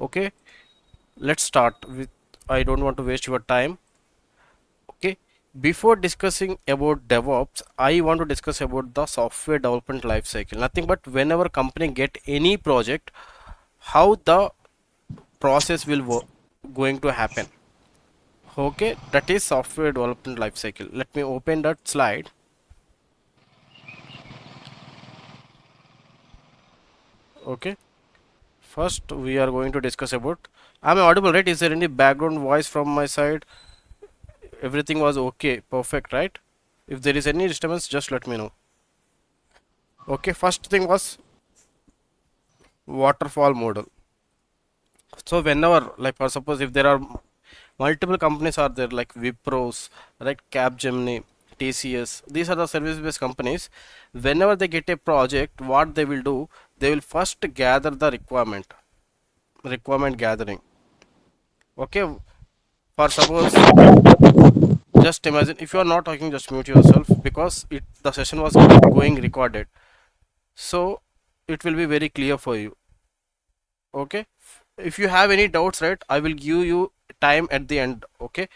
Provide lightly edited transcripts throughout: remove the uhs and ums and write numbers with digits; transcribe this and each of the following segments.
Okay, let's start with. I don't want to waste your time. Okay, before discussing about DevOps, I want to discuss about the software development life cycle. Nothing but whenever company get any project, how the process will going to happen. Okay, that is software development life cycle. Let me open that slide. Okay, first we are going to discuss about. Am I audible, right? Is there any background voice from my side? Everything was okay, perfect, right? If there is any disturbance, just let me know. Okay, first thing was waterfall model. So whenever, like for suppose if there are multiple companies are there like Wipros, right, Capgemini, TCS, these are the service based companies. Whenever they get a project, what they will do, they will first gather the requirement gathering. Okay, for suppose, just imagine, if you are not talking, just mute yourself, because the session was going recorded, so it will be very clear for you. Okay, if you have any doubts, right, I will give you time at the end. Okay,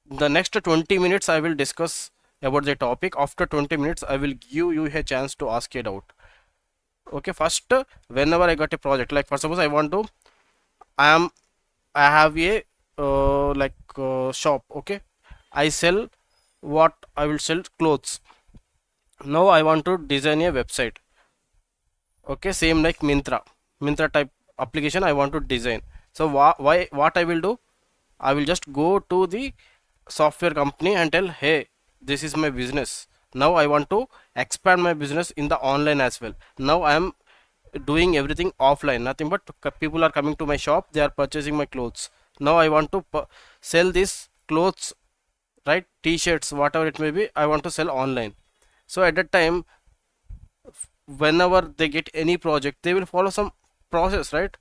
the next 20 minutes I will discuss about the topic. After 20 minutes I will give you a chance to ask a doubt. Okay, first, whenever I got a project, like for suppose I want to, i am I have a shop. Okay, I sell, what I will sell clothes. Now I want to design a website. Okay, same like Mintra type application I want to design. So why what I will do, I will just go to the software company and tell, hey, this is my business. Now I want to expand my business in the online as well. Now I am doing everything offline, nothing but people are coming to my shop, they are purchasing my clothes. Now I want to sell these clothes, right, t-shirts, whatever it may be, I want to sell online. So at that time, whenever they get any project, they will follow some process, right?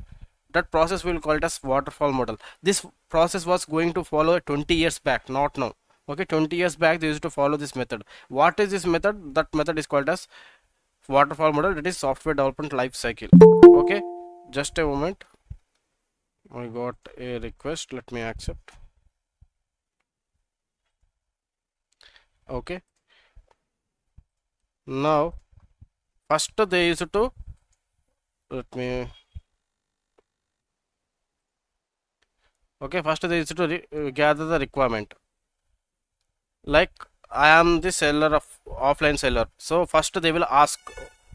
That process we will call it as waterfall model. This process was going to follow 20 years back, not now. Okay, 20 years back they used to follow this method. What is this method? That method is called as waterfall model. That is software development life cycle. Okay, just a moment, I got a request, let me accept. Okay, now first they used to, let me, okay, first they used to gather the requirement. Like, I am the seller of offline seller, so first they will ask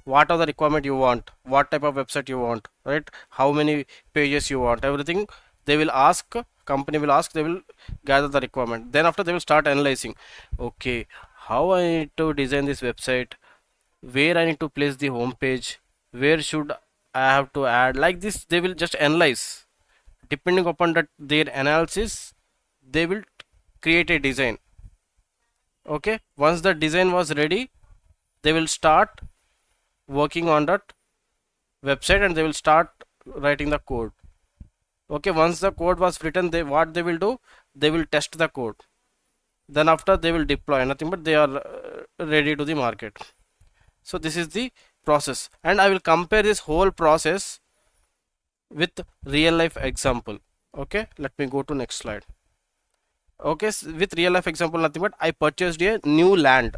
what are the requirement you want, what type of website you want, right, how many pages you want, everything they will ask. Company will ask, they will gather the requirement. Then after they will start analyzing. Okay, how I need to design this website, where I need to place the home page, where should I have to add, like this they will just analyze. Depending upon that their analysis, they will create a design. Okay, once the design was ready, they will start working on that website and they will start writing the code. Okay, once the code was written, they what they will do, they will test the code. Then after they will deploy, nothing but they are ready to the market. So this is the process, and I will compare this whole process with real life example. Okay, let me go to next slide. Okay, with real life example, nothing but I purchased a new land.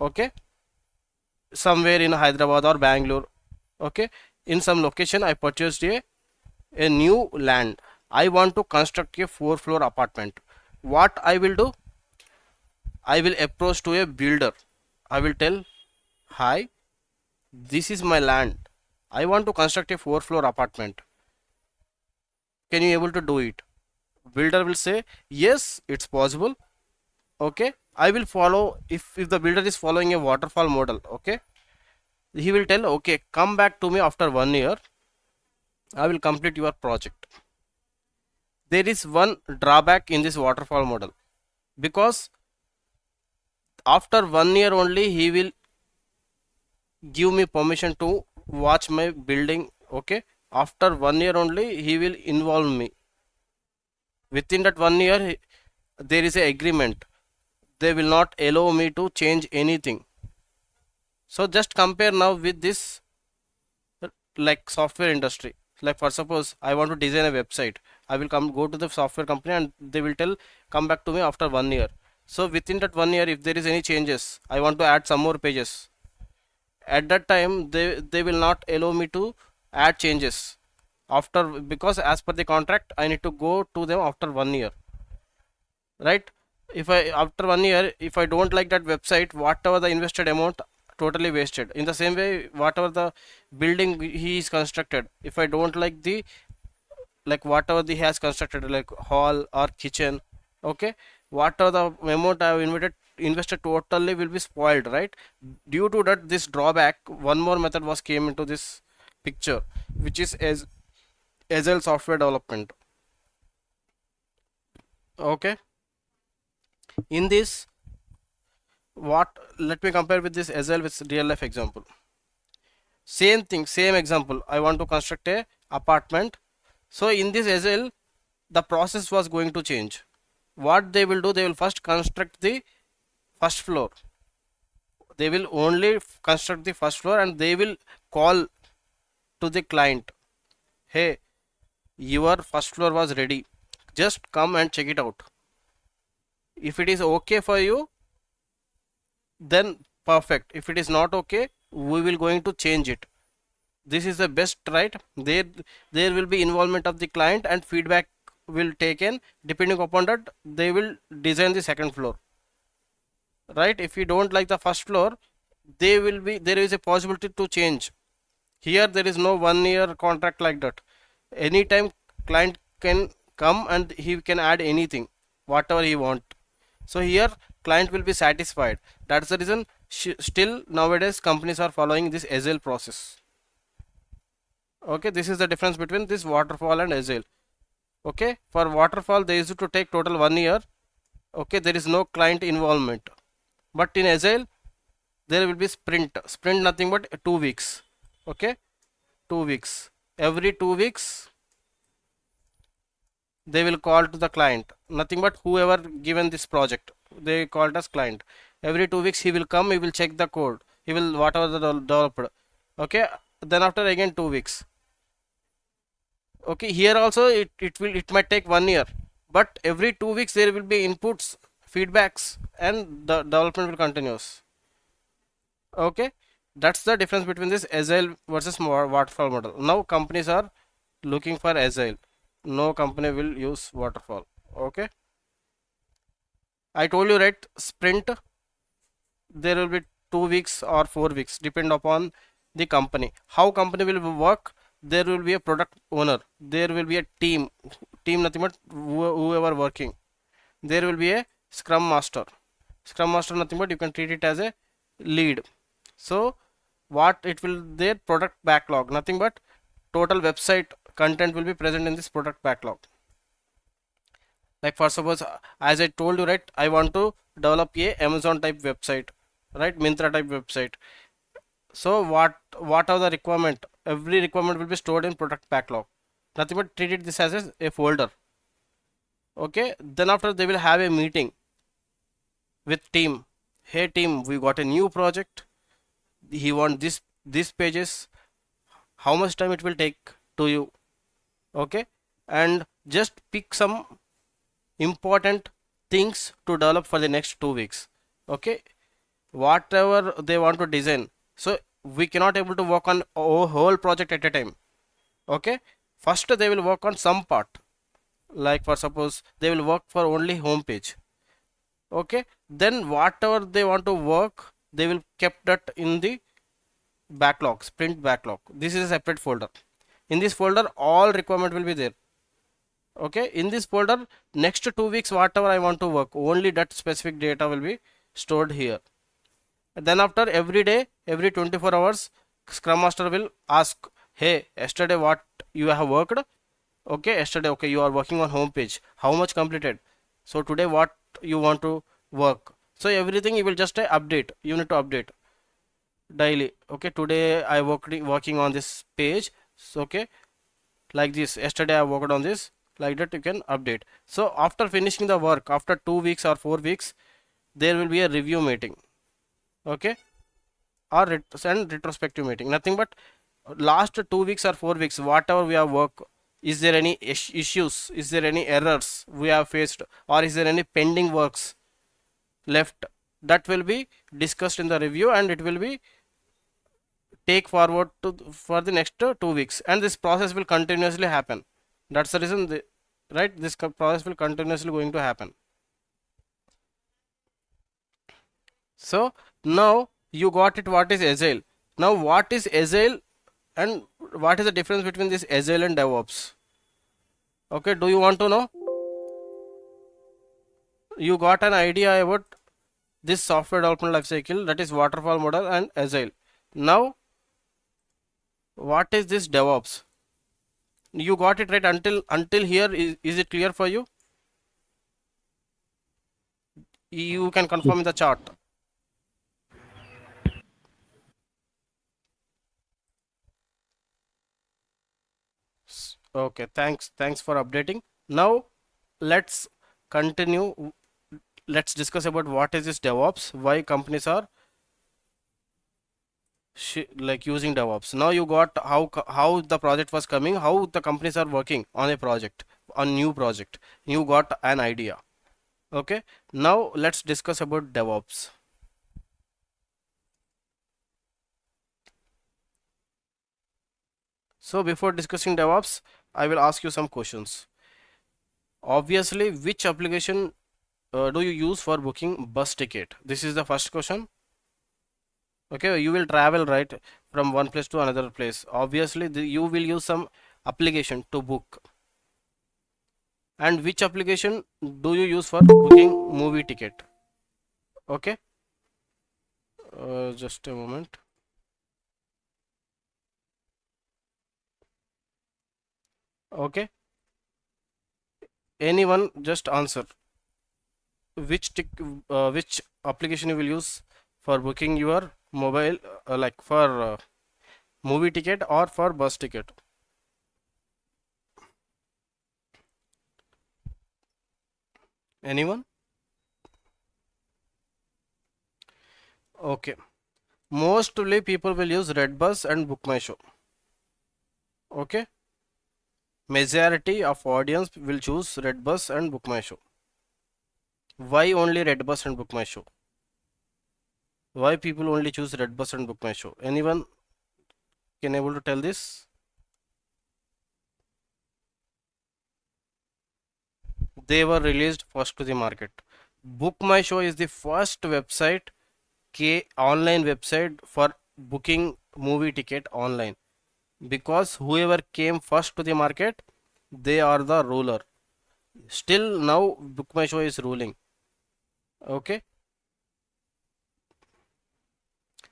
Okay, somewhere in Hyderabad or Bangalore. Okay, in some location I purchased a new land. I want to construct a 4-floor apartment. What I will do, I will approach to a builder. I will tell, hi, this is my land, I want to construct a 4-floor apartment, can you able to do it? Builder will say, yes, it's possible. Okay, I will follow. If the builder is following a waterfall model, okay, he will tell, okay, come back to me after 1 year, I will complete your project. There is one drawback in this waterfall model, because after 1 year only he will give me permission to watch my building. Okay, after 1 year only he will involve me. Within that 1 year there is a agreement, they will not allow me to change anything. So just compare now with this, like software industry. Like for suppose I want to design a website, I will go to the software company and they will come back to me after 1 year. So within that 1 year, if there is any changes, I want to add some more pages. At that time, they will not allow me to add changes after, because as per the contract, I need to go to them after 1 year, right? If I after 1 year, if I don't like that website, whatever the invested amount, totally wasted. In the same way, whatever the building he is constructed, if I don't like the, like whatever he has constructed, like hall or kitchen, okay, whatever the amount I have invested totally will be spoiled, right? Due to that, this drawback, one more method was came into this picture, which is as agile software development. Okay, in this, what, let me compare with this agile with real life example. Same thing, same example, I want to construct a apartment. So in this agile, the process was going to change. What they will do, they will first construct the first floor. They will only construct the first floor and they will call to the client, hey, your first floor was ready, just come and check it out. If it is okay for you, then perfect. If it is not okay, we will going to change it. This is the best, right? There will be involvement of the client and feedback will taken. Depending upon that, they will design the second floor, right? If you don't like the first floor, there is a possibility to change. Here there is no 1 year contract like that. Anytime client can come and he can add anything, whatever he want. So here client will be satisfied. That's the reason still nowadays companies are following this agile process. Okay, this is the difference between this waterfall and agile. Okay, for waterfall they used to take total 1 year. Okay, there is no client involvement. But in agile, there will be sprint. Sprint nothing but 2 weeks. Okay, 2 weeks. Every 2 weeks, they will call to the client. Nothing but whoever given this project, they called as client. Every 2 weeks he will come. He will check the code. He will whatever the developed. Okay, then after again 2 weeks. Okay, here also it might take 1 year, but every 2 weeks there will be inputs, feedbacks, and the development will continues. Okay, that's the difference between this agile versus waterfall model. Now companies are looking for agile. No company will use waterfall. Okay, I told you, right? Sprint, there will be 2 weeks or 4 weeks, depend upon the company. How company will work? There will be a product owner, there will be a team nothing but whoever working. There will be a scrum master nothing but you can treat it as a lead. So what it will, their product backlog, nothing but total website content will be present in this product backlog. Like for suppose, as I told you, right, I want to develop a Amazon type website, right, Myntra type website. So what are the requirement? Every requirement will be stored in product backlog. Nothing but treat it this as a folder. Okay, then after they will have a meeting with team. Hey team, we got a new project. He want this pages. How much time it will take to you? Okay, and just pick some important things to develop for the next 2 weeks. Okay, whatever they want to design. So we cannot able to work on a whole project at a time. Okay, first they will work on some part. Like for suppose they will work for only home page. Okay, then whatever they want to work, they will kept that in the backlog, sprint backlog. This is a separate folder. In this folder all requirement will be there. Okay, in this folder next 2 weeks whatever I want to work, only that specific data will be stored here. And then after every day, every 24 hours, scrum master will ask, hey, yesterday what you have worked? Okay, yesterday, okay, you are working on home page, how much completed? So today what you want to work? So everything you will just update, you need to update daily. Okay, today I working on this page. So okay, like this, yesterday I worked on this, like that you can update. So after finishing the work, after 2 weeks or 4 weeks, there will be a review meeting. Okay, or retrospective meeting. Nothing but last 2 weeks or 4 weeks, whatever we have work, is there any issues, is there any errors we have faced, or is there any pending works left, that will be discussed in the review, and it will be take forward to for the next 2 weeks, and this process will continuously happen. That's the reason right, this process will continuously going to happen. So now you got it, what is agile. Now what is agile, and what is the difference between this agile and DevOps? Okay, do you want to know? You got an idea about this software development life cycle, that is waterfall model and agile. Now what is this DevOps? You got it right until here? Is it clear for you? You can confirm in the chart. Okay, thanks for updating. Now let's continue. Let's discuss about what is this DevOps, why companies are like using DevOps. Now you got how the project was coming, how the companies are working on a project, on new project. You got an idea. Okay, now let's discuss about DevOps. So before discussing DevOps, I will ask you some questions. Obviously, which application do you use for booking bus ticket? This is the first question. Okay, you will travel right from one place to another place. Obviously, you will use some application to book. And which application do you use for booking movie ticket? Okay, just a moment. Okay, anyone just answer. Which application you will use for booking your mobile, like for movie ticket or for bus ticket? Anyone? Okay, mostly people will use Redbus and Book My Show. Okay, majority of audience will choose Redbus and Book My Show. Why only Redbus and Book My Show? Why people only choose Redbus and Book My Show? Anyone can able to tell this? They were released first to the market. Book My Show is the first website, online website for booking movie ticket online, because whoever came first to the market, they are the ruler. Still now Book My Show is ruling. Okay,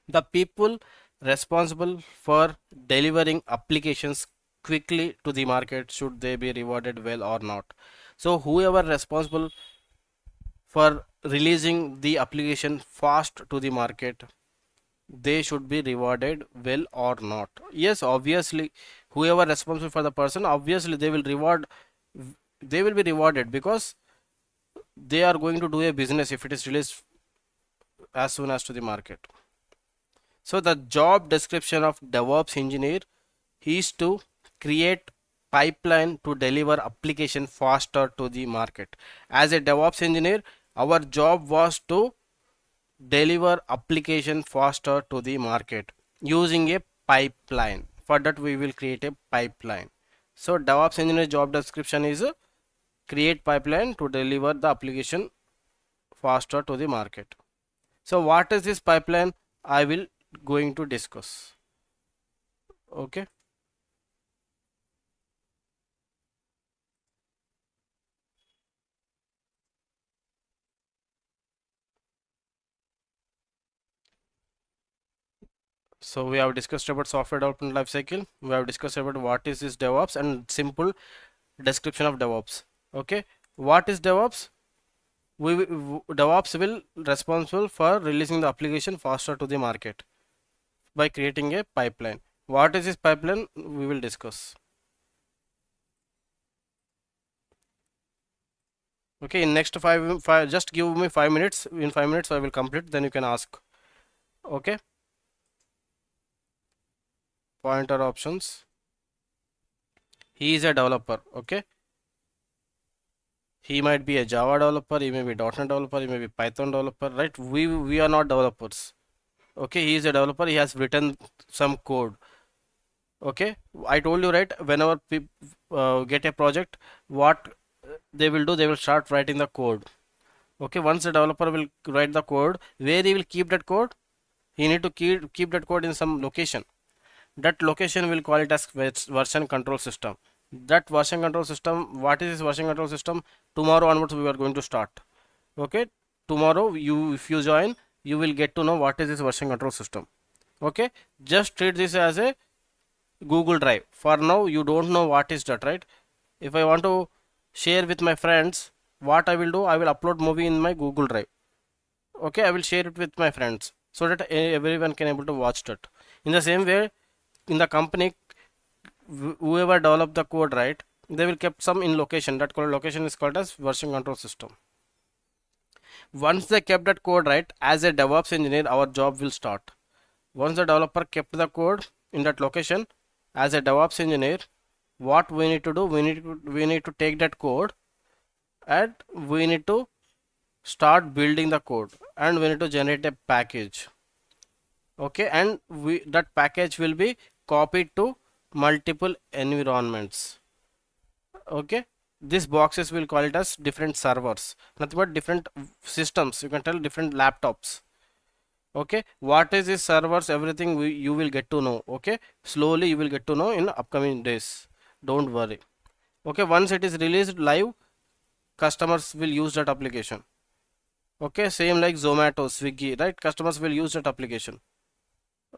the people responsible for delivering applications quickly to the market, should they be rewarded well or not? So whoever responsible for releasing the application fast to the market, they should be rewarded well or not? Yes, obviously, whoever responsible for the person, obviously they will be rewarded, because they are going to do a business if it is released as soon as to the market. So the job description of DevOps engineer is to create pipeline to deliver application faster to the market. As a DevOps engineer, our job was to deliver application faster to the market using a pipeline. For that we will create a pipeline. So DevOps engineer job description is create pipeline to deliver the application faster to the market. So what is this pipeline? I will going to discuss. Okay, so we have discussed about software development lifecycle. We have discussed about what is this DevOps and simple description of DevOps. Okay, what is DevOps? DevOps will responsible for releasing the application faster to the market by creating a pipeline. What is this pipeline? We will discuss. Okay, in next five, just give me 5 minutes. In 5 minutes I will complete, then you can ask. Okay, pointer options. He is a developer. Okay, he might be a Java developer, he may be .NET developer, he may be Python developer, right? We are not developers. Okay, he is a developer, he has written some code. Okay, I told you, right, whenever people get a project, what they will do, they will start writing the code. Okay, once the developer will write the code, where he will keep that code, he need to keep that code in some location. That location will call it as version control system. That version control system, what is this version control system? Tomorrow onwards we are going to start. Okay, tomorrow you, if you join, you will get to know what is this version control system. Okay, just treat this as a Google Drive. For now you don't know what is that, right? If I want to share with my friends, what I will do, I will upload movie in my Google Drive. Okay, I will share it with my friends so that everyone can able to watch that. In the same way, in the company, whoever developed the code, right, they will keep some in location. That code location is called as version control system. Once they kept that code, right, as a DevOps engineer, our job will start. Once the developer kept the code in that location, as a DevOps engineer, what we need to do, we need to take that code and we need to start building the code, and we need to generate a package. Okay, and that package will be copied to multiple environments. Okay, these boxes will call it as different servers, nothing but different systems, you can tell different laptops. Okay, what is this servers, everything you will get to know. Okay, slowly you will get to know in upcoming days, don't worry. Okay, once it is released live, customers will use that application. Okay, same like Zomato, Swiggy, right? Customers will use that application.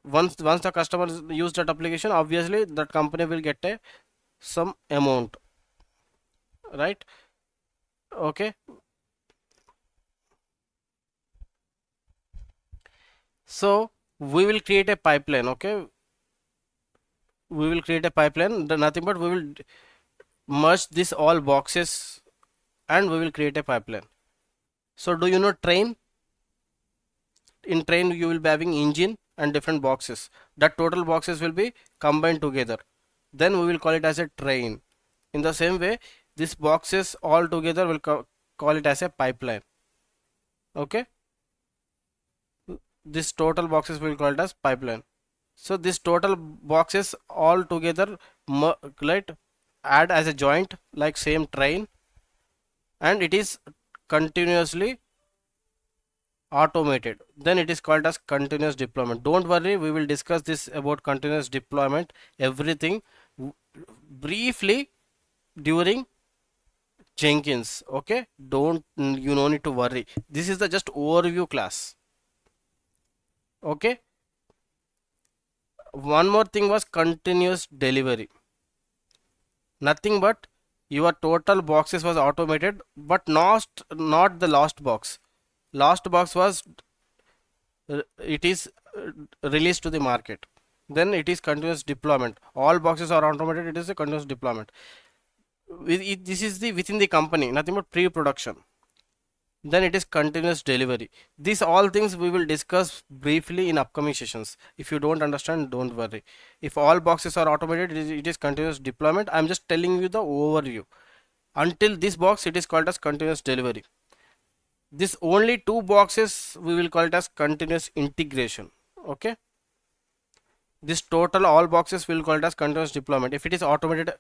Once the customers use that application, obviously that company will get a some amount, right? Okay, so we will create a pipeline. Okay, we will create a pipeline, nothing but we will merge this all boxes and we will create a pipeline. So do you know train? In train you will be having engine and different boxes. That total boxes will be combined together, then we will call it as a train. In the same way, these boxes all together will call it as a pipeline. Okay, this total boxes will call it as pipeline. So this total boxes all together, right, add as a joint like same train, and it is continuously automated, then it is called as continuous deployment. Don't worry, we will discuss this about continuous deployment, everything briefly during Jenkins. Okay, don't, you no need to worry, this is the just overview class. Okay, one more thing was continuous delivery. Nothing but your total boxes was automated, but not the last box. Last box was it is released to the market, then it is continuous deployment. All boxes are automated, it is a continuous deployment. This is the within the company, nothing but pre-production, then it is continuous delivery. These all things we will discuss briefly in upcoming sessions. If you don't understand, don't worry. If all boxes are automated, it is continuous deployment. I'm just telling you the overview. Until this box, it is called as continuous delivery. This only two boxes we will call it as continuous integration. Okay, this total all boxes will call it as continuous deployment. If it is automated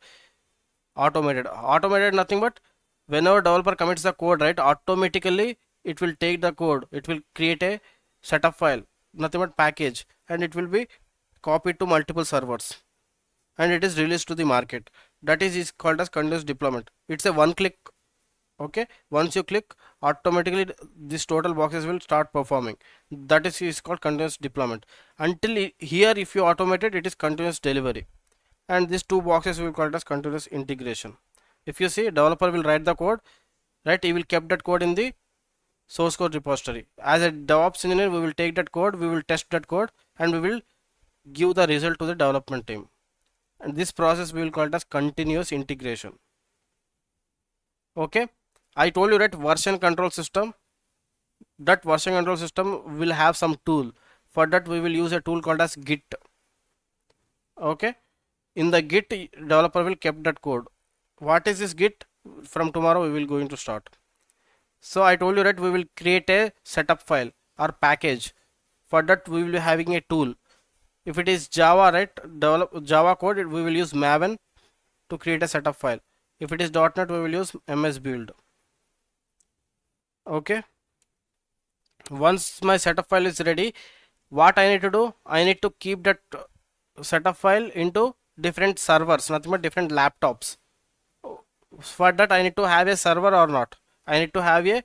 nothing but whenever developer commits the code, right, automatically it will take the code, it will create a setup file, nothing but package, and it will be copied to multiple servers and it is released to the market. That is called as continuous deployment. It's a one click. Okay, once you click, automatically this total boxes will start performing. That is called continuous deployment. Until here, if you automate it, it is continuous delivery, and these two boxes will call it as continuous integration. If you see, developer will write the code, right, he will keep that code in the source code repository. As a DevOps engineer, we will take that code, we will test that code, and we will give the result to the development team, and this process we will call it as continuous integration. Okay, I told you, right, version control system, that version control system will have some tool. For that we will use a tool called as Git. Okay, in the git developer will keep that code. What is this git? From tomorrow we will going to start. So I told you that we will create a setup file or package. For that we will be having a tool. If it is Java, right, develop Java code, we will use Maven to create a setup file. If it is .NET, we will use MS Build. Okay, once my setup file is ready, what I need to do, I need to keep that setup file into different servers, nothing but different laptops. For that I need to have a server or not, I need to have a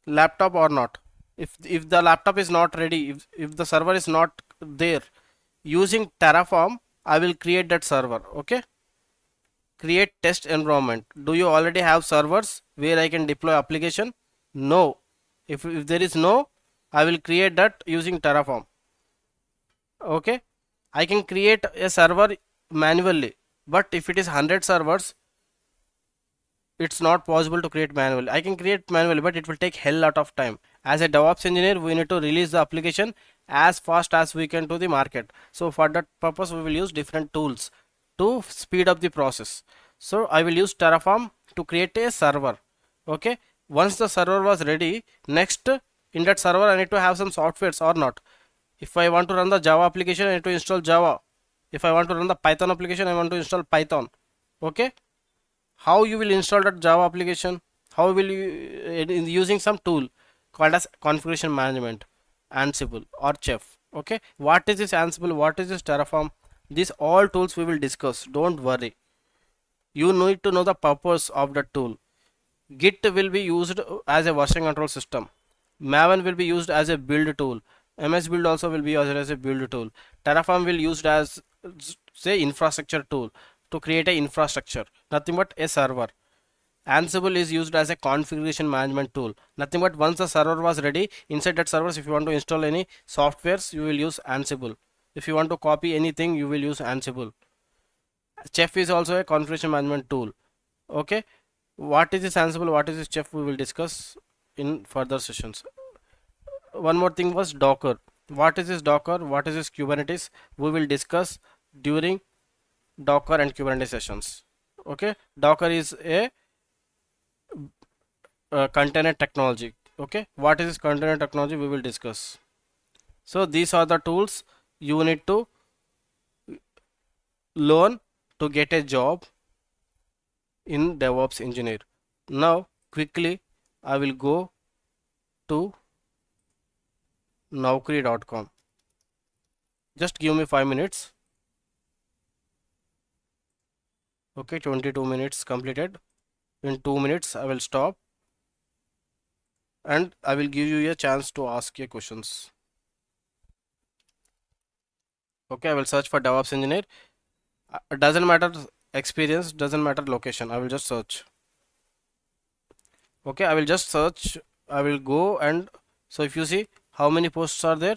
laptop or not. If the laptop is not ready, if the server is not there, using Terraform I will create that server. Okay, create test environment. Do you already have servers where I can deploy application? No. If there is no, I will create that using Terraform. Okay, I can create a server manually, but if it is 100 servers, it's not possible to create manually. I can create manually, but it will take hell lot of time. As a DevOps engineer, we need to release the application as fast as we can to the market. So for that purpose, we will use different tools to speed up the process. So I will use Terraform to create a server. Okay, once the server was ready, next in that server I need to have some softwares or not. If I want to run the Java application, I need to install Java. If I want to run the Python application, I want to install Python. Okay, how you will install that Java application? How will you using some tool called as configuration management, Ansible or Chef. Okay, what is this Ansible? What is this Terraform? These all tools we will discuss. Don't worry. You need to know the purpose of the tool. Git will be used as a version control system. Maven will be used as a build tool. MS Build also will be used as a build tool. Terraform will used as, say, infrastructure tool to create a infrastructure, nothing but a server. Ansible is used as a configuration management tool, nothing but once the server was ready, inside that servers, if you want to install any softwares, you will use Ansible. If you want to copy anything, you will use Ansible. Chef is also a configuration management tool. Okay, what is this Ansible, what is this Chef, we will discuss in further sessions. One more thing was Docker. What is this Docker, what is this Kubernetes, we will discuss during Docker and Kubernetes sessions. Okay, Docker is a container technology. Okay, what is this container technology, we will discuss. So these are the tools you need to learn to get a job in DevOps engineer. Now quickly I will go to naukri.com. Just give me 5 minutes. Okay, 22 minutes completed. In 2 minutes I will stop and I will give you a chance to ask your questions. Okay, I will search for DevOps engineer. Doesn't matter experience, doesn't matter location, I will just search. Okay, I will just search, I will go, and so if you see how many posts are there,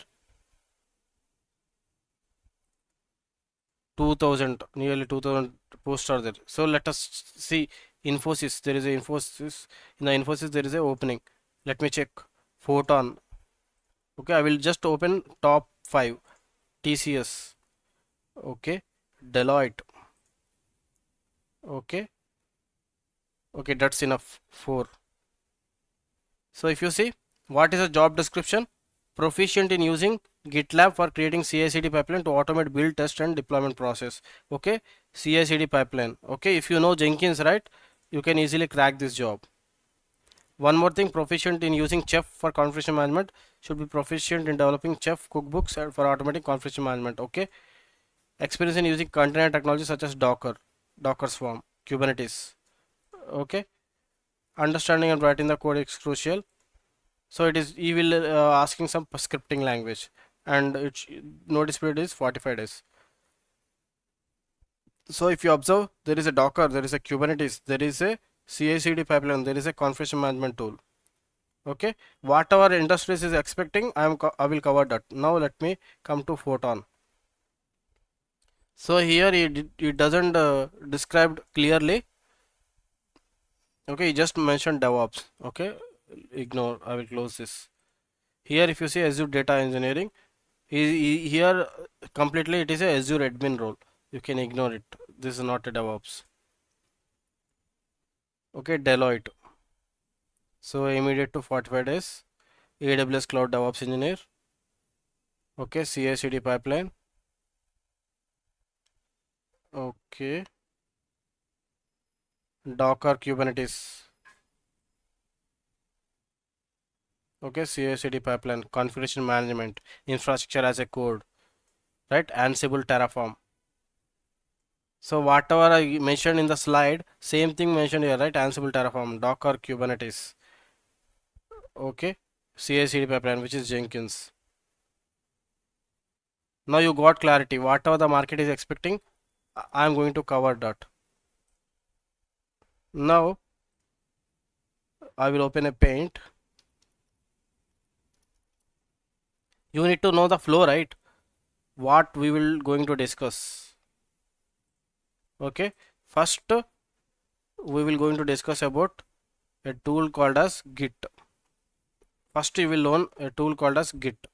2000, nearly 2000 posts are there. So let us see Infosys. There is a Infosys, in the Infosys there is a opening. Let me check. Photon. Okay, I will just open top 5. TCS. Okay, Deloitte. Okay, okay, that's enough. 4. So if you see, what is a job description? Proficient in using GitLab for creating CI/CD pipeline to automate build, test and deployment process. Okay, CI/CD pipeline. Okay, if you know Jenkins, right, you can easily crack this job. One more thing, proficient in using Chef for configuration management. Should be proficient in developing Chef cookbooks and for automatic configuration management. Okay, experience in using container technology such as Docker, Docker Swarm, Kubernetes. Okay, understanding and writing the code is crucial. So it is, he will asking some scripting language, and its notice period is 45 days. So if you observe, there is a Docker, there is a Kubernetes, there is a CI/CD pipeline, there is a configuration management tool. Okay, whatever industries is expecting, I will cover that. Now let me come to Photon. So here it doesn't described clearly. Okay, he just mentioned DevOps. Okay, ignore, I will close this. Here if you see Azure data engineering, Here completely it is a Azure admin role. You can ignore it. This is not a DevOps. Okay, Deloitte. So immediate to 45 days. AWS Cloud DevOps Engineer. Okay, CI/CD pipeline. Okay, Docker Kubernetes. Okay, CI/CD pipeline, configuration management, infrastructure as a code, right? Ansible, Terraform. So whatever I mentioned in the slide, same thing mentioned here, right? Ansible, Terraform, Docker, Kubernetes. Okay, CI/CD pipeline, which is Jenkins. Now you got clarity. Whatever the market is expecting, I am going to cover that. Now I will open a paint. You need to know the flow, right? What we will going to discuss. Okay, first we will going to discuss about a tool called as Git. First you will learn a tool called as Git.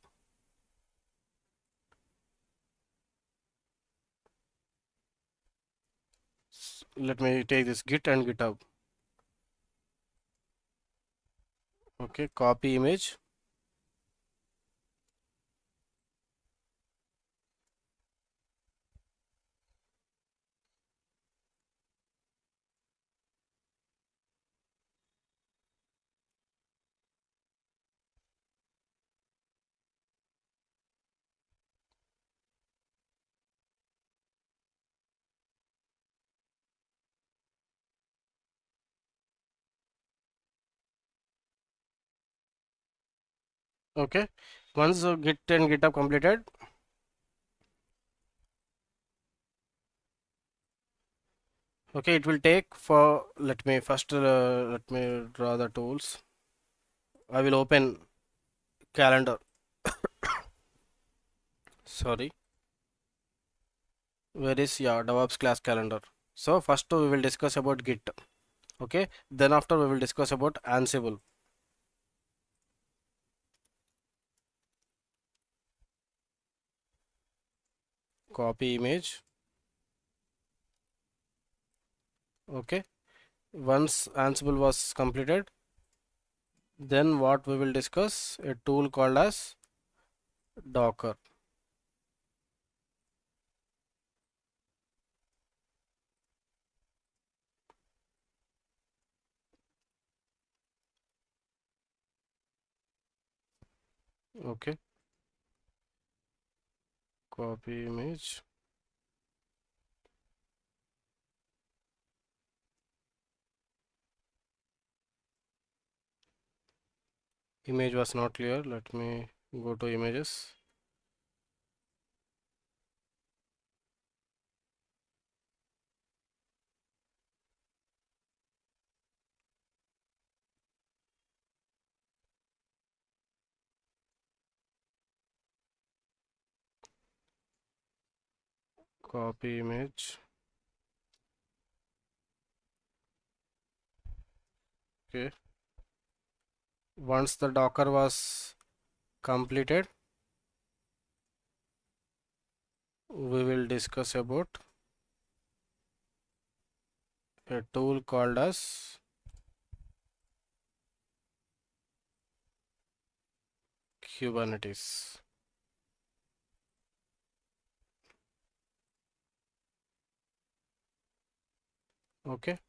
Let me take this Git and GitHub. Okay, copy image. Okay, once Git and GitHub completed, okay, it will take for, let me first let me draw the tools. I will open calendar. Sorry, where is, yeah, DevOps class calendar. So first we will discuss about Git. Okay, then after we will discuss about Ansible. Copy image. Okay, once Ansible was completed, then what we will discuss, a tool called as Docker. Okay, copy image. Image was not clear. Let me go to images. Copy image. Okay, once the Docker was completed, we will discuss about a tool called as Kubernetes. Okay,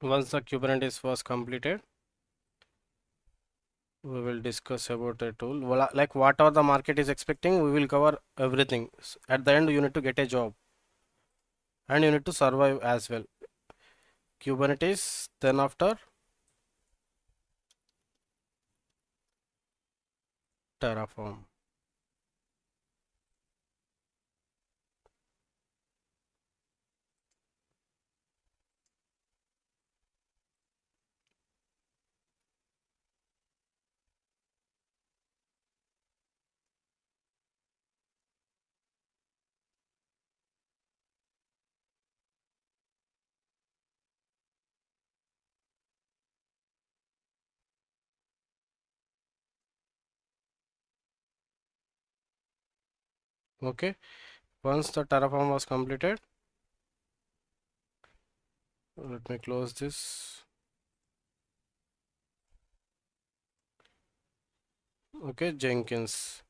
once the Kubernetes was completed, we will discuss about a tool. Well, like whatever the market is expecting, we will cover everything. At the end, you need to get a job and you need to survive as well. Kubernetes, then after Terraform. Okay, once the Terraform was completed, let me close this. Okay, Jenkins.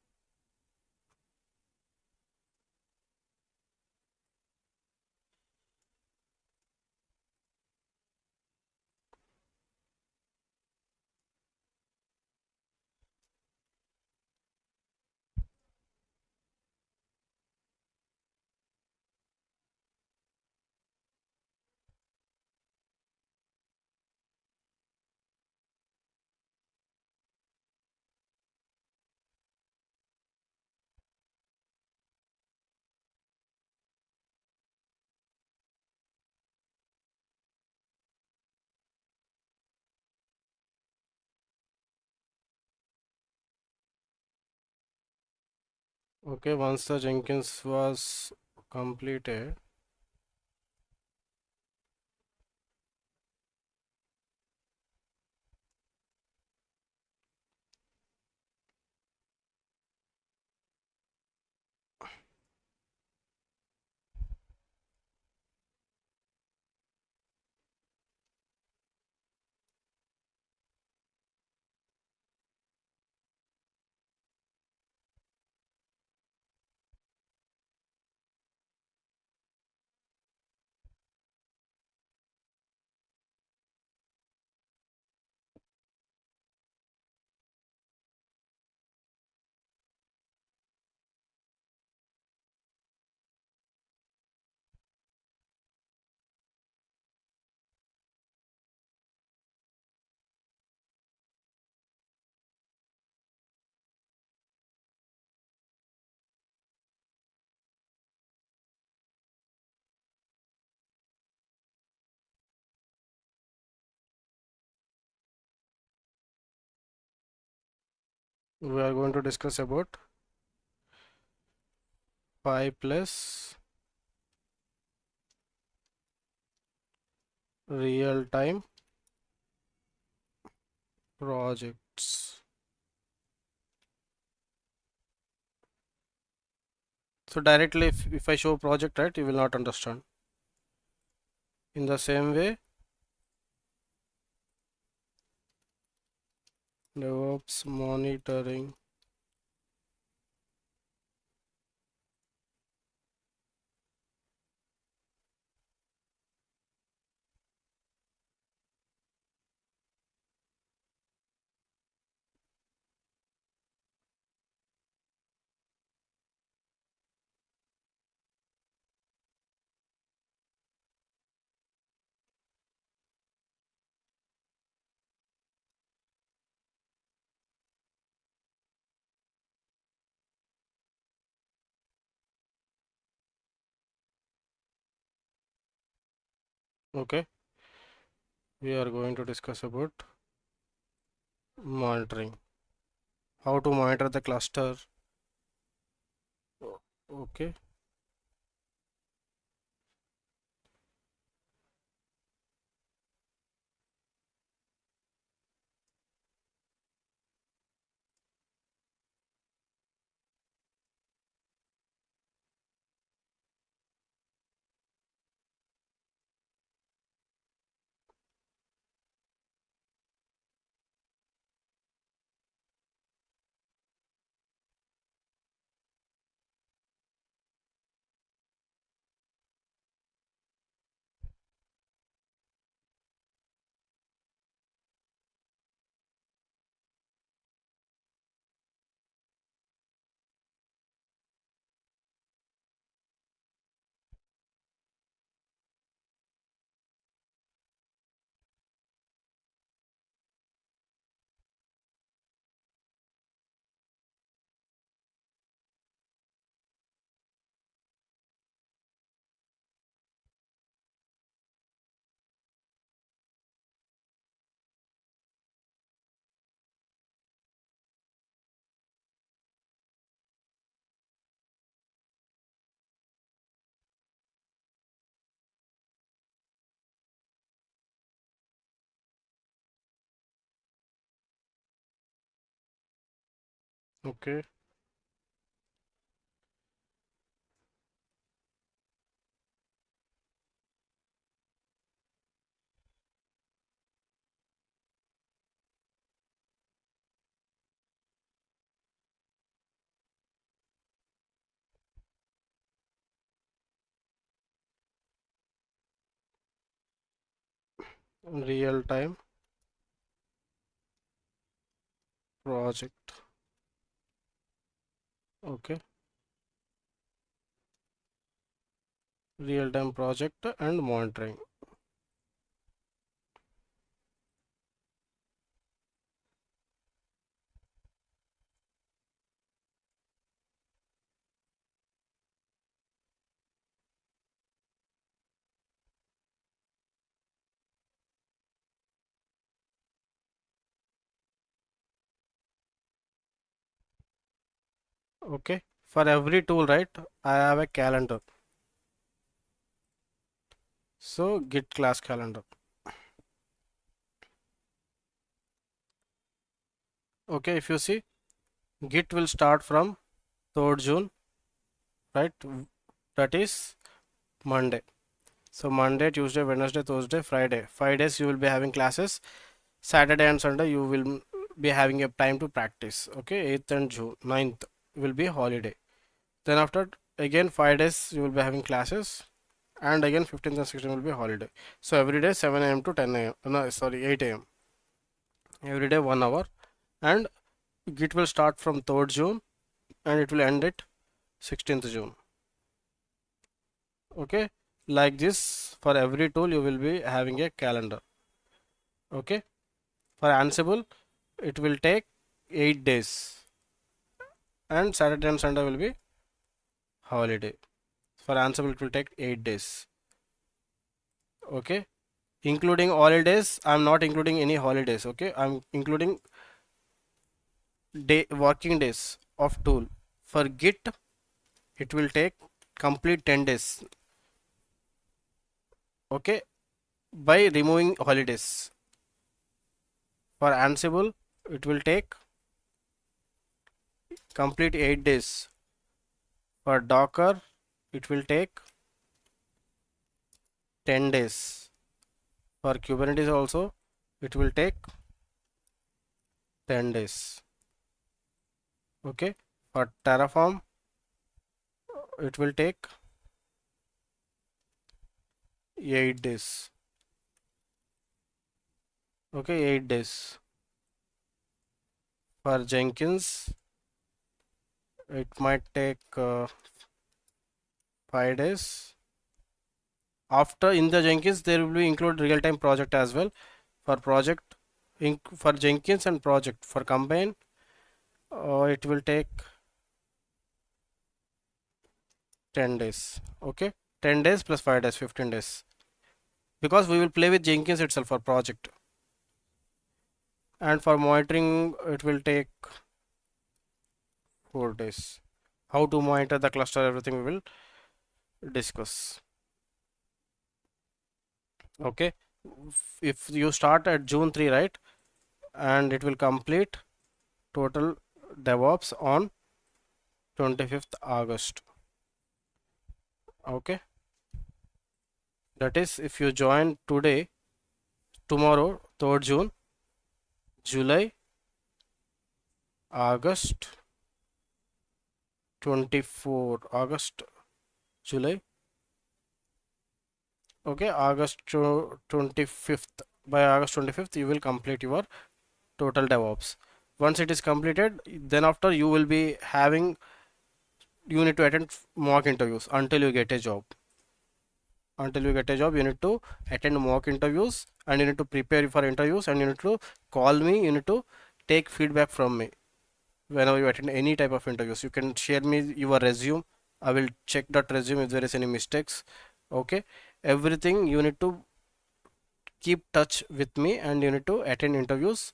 Okay, once the Jenkins was completed, we are going to discuss about 5 plus real time projects. So directly if I show project, right, you will not understand. In the same way, DevOps monitoring. Okay, we are going to discuss about monitoring. How to monitor the cluster. Okay, okay. real time project. Okay, real time project and monitoring. Okay, for every tool, right, I have a calendar. So git class calendar. Okay, if you see, git will start from 3rd June, right? That is Monday. So Monday, Tuesday, Wednesday, Thursday, Friday. 5 days you will be having classes. Saturday and Sunday you will be having a time to practice. Okay, 8th and June, 9th will be holiday. Then after again 5 days you will be having classes, and again 15th and 16th will be holiday. So every day 7 a.m. to 10 a.m. No, sorry, 8 a.m. Every day 1 hour, and Git will start from 3rd June and it will end at 16th June. Okay, like this for every tool you will be having a calendar. Okay, for Ansible it will take 8 days, and Saturday and Sunday will be holiday. For Ansible it will take 8 days. Okay, including holidays, I'm not including any holidays. Okay, I'm including day working days of tool. For Git it will take complete 10 days. Okay, by removing holidays. For Ansible it will take complete 8 days. For Docker it will take 10 days. For Kubernetes also it will take 10 days. Okay, for Terraform it will take 8 days. Okay, 8 days. For Jenkins it might take 5 days. After in the Jenkins there will be include real-time project as well. For project for Jenkins and project for combine it will take 10 days. Okay, 10 days plus 5 days, 15 days, because we will play with Jenkins itself for project. And for monitoring it will take 4 days. How to monitor the cluster, everything we will discuss. Okay, if you start at June 3, right, and it will complete total DevOps on 25th August. Okay, that is if you join today, tomorrow 3rd June, July, August, 24 August, July. Okay, August 25th. By August 25th you will complete your total DevOps. Once it is completed, then after you will be having, you need to attend mock interviews until you get a job. Until you get a job you need to attend mock interviews, and you need to prepare for interviews, and you need to call me, you need to take feedback from me whenever you attend any type of interviews. You can share me your resume, I will check that resume if there is any mistakes. Okay, everything you need to keep touch with me, and you need to attend interviews.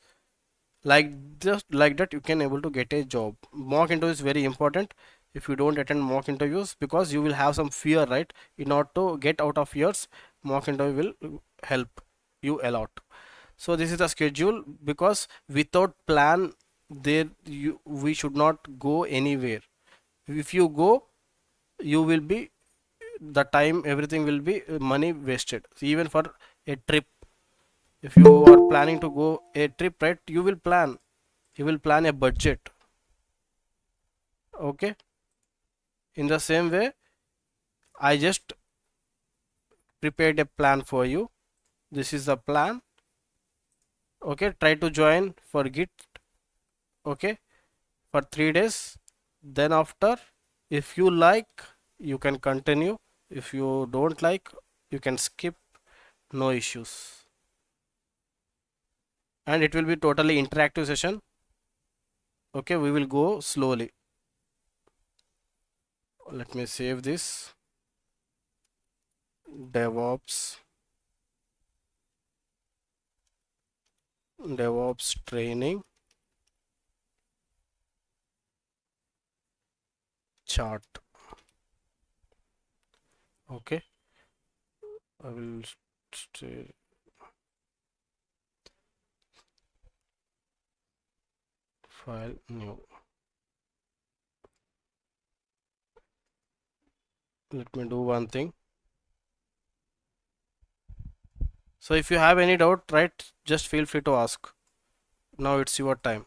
Like just like that you can able to get a job. Mock interview is very important. If you don't attend mock interviews, because you will have some fear, right, in order to get out of fears, mock interview will help you a lot. So this is the schedule, because without plan there you we should not go anywhere. If you go, you will be, the time everything will be money wasted. Even for a trip, if you are planning to go a trip, right, you will plan a budget. Okay, in the same way I just prepared a plan for you, This is the plan. Okay, try to join for Git. Okay, for 3 days. Then after, if you like, you can continue. If you don't like, you can skip. No issues. And it will be totally interactive session. Okay, we will go slowly. Let me save this. DevOps training chart. Okay, I will stay file new. Let me do one thing. So if you have any doubt, right, just feel free to ask. Now it's your time.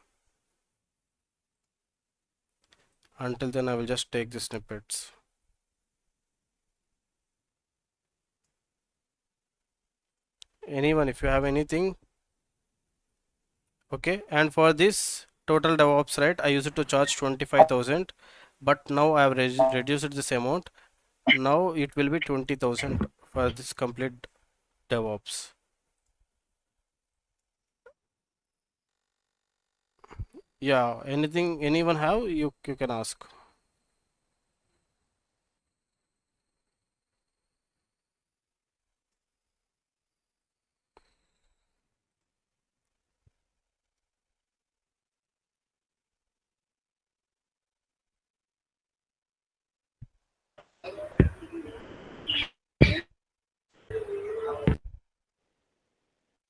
Until then, I will just take the snippets. Anyone, if you have anything. Okay, and for this total DevOps, right, I used to charge 25,000, but now I have reduced this amount. Now it will be 20,000 for this complete DevOps. Yeah, anything anyone have, you can ask.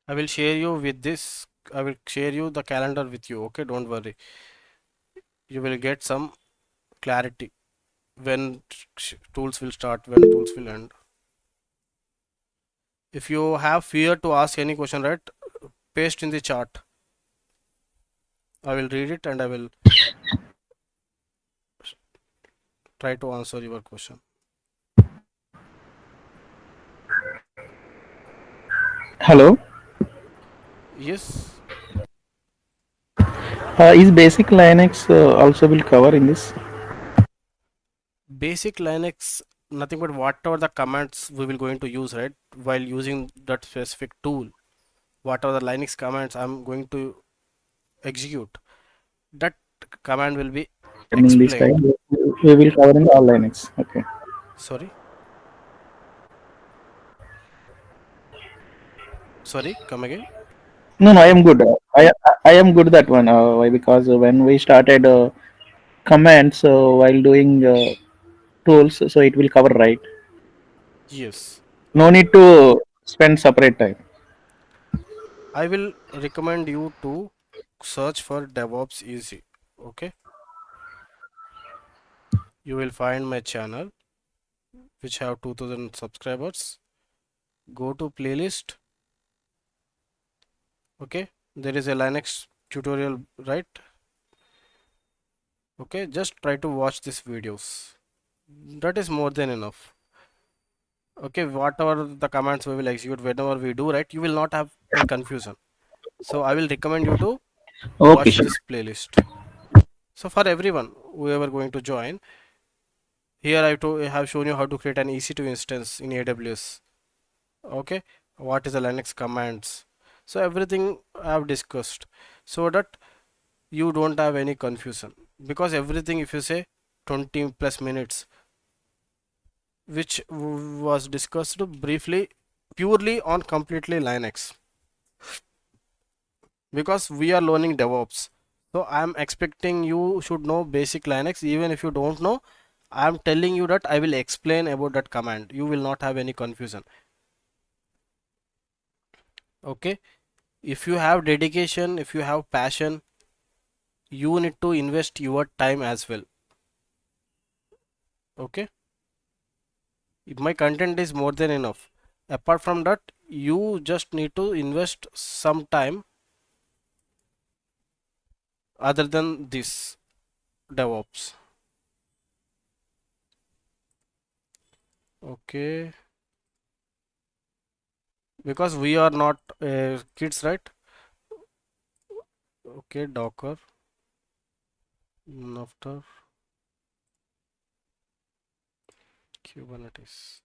I will share you with this. I will share you the calendar with you. Okay, don't worry. You will get some clarity when tools will start, when tools will end. If you have fear to ask any question, right, paste in the chat. I will read it and I will try to answer your question. Hello. Yes, Is basic Linux also will cover in this? basic Linux, nothing but whatever the commands we will going to use, right, while using that specific tool, whatever the Linux commands I'm going to execute, that command will be In this explained. time, we will cover in all Linux. Okay. Sorry, sorry, come again. No, no, I am good. I am good that one. Why? Because when we started commands while doing tools, so it will cover right. Yes, No need to spend separate time. I will recommend you to search for DevOps Easy. Okay, you will find my channel which have 2000 subscribers. Go to playlist. Okay, there is a Linux tutorial, right? Okay, just try to watch these videos. That is more than enough. Okay, whatever the commands we will execute whenever we do, right, you will not have any confusion. So I will recommend you to Okay, watch sure. this playlist. So for everyone, whoever going to join, here I have shown you how to create an EC2 instance in AWS. Okay, what is the Linux commands? So everything I have discussed, so that you don't have any confusion, because everything, if you say 20 plus minutes, which was discussed briefly, purely on completely Linux, because we are learning DevOps. So I'm expecting you should know basic Linux. Even if you don't know, I'm telling you that I will explain about that command. You will not have any confusion. Okay, if you have dedication, if you have passion, you need to invest your time as well. Okay, if my content is more than enough, apart from that, you just need to invest some time other than this DevOps. Okay, because we are not kids, right? Okay, Docker after Kubernetes.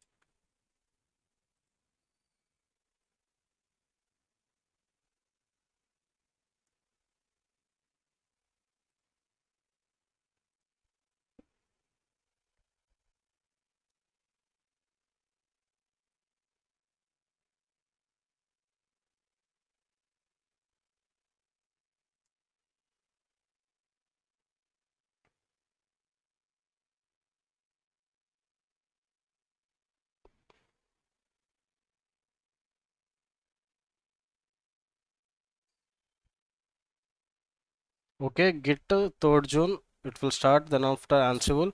Okay, git third June it will start, then after Ansible.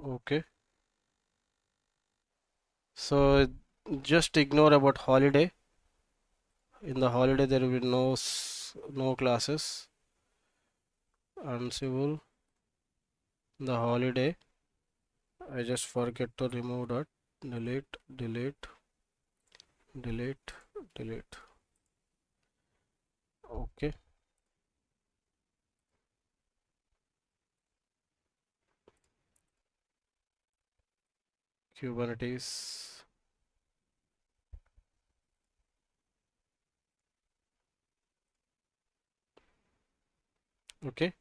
Okay, so just ignore about holiday. In the holiday there will be no classes. Ansible, the holiday. I just forget to remove that. Delete, delete, delete, delete. Okay, Kubernetes. Okay,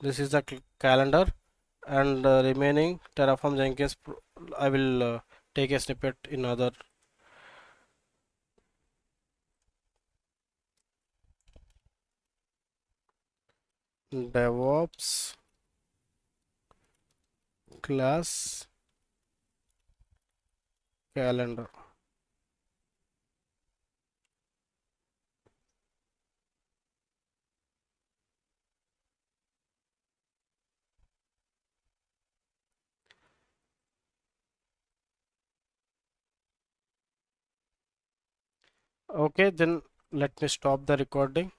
this is the calendar, and remaining Terraform Jenkins. I will take a snippet in other. Devops class calendar. Okay, then let me stop the recording.